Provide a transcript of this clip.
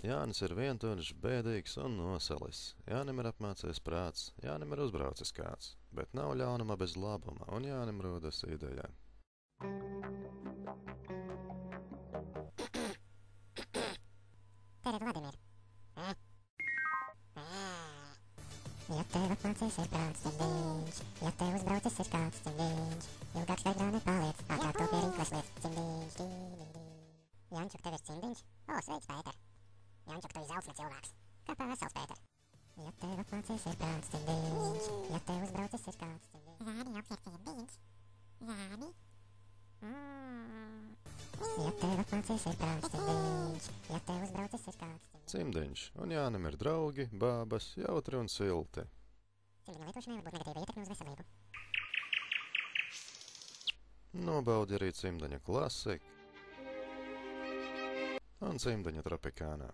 Jānis ir vientuļš, bēdīgs un nosalis. Jānim ir apmācies prāts, Jānim ir uzbraucis kāds, bet nav ļaunuma bez labuma, un Jānim rodas ideja. Tere, Vladimir. Ja tev apmācies ir prāts, tad viņš, ja tev uzbraucis ir kāds, tad viņš, ilgāk staigrā nepaliec, ātrāk to pierīklas liec, cimdiņš, dīdīdī. Jančuk, tev ir cimdiņš? O, sveic, Pēter. Jančuk, tu izaugsme cilvēks. Kā tā vesels, Pēter? Ja tev apmācies ir prāts, tad viņš, ja tev uzbraucis ir kāds, tad viņš. Zāni, jauks ir cimdiņš. Zāni. Ja tev apmācies ir prāts, tad viņš, ja tev uzbraucis ir kāds, tad viņš. Cimdiņš, un Jānim ir draugi, bābas, jautri un silti. Cimdiņa lietošanai var būt negatīva ietekme uz veselību. Nobaudi arī cimdiņa klasika un cimdiņa tropikānā.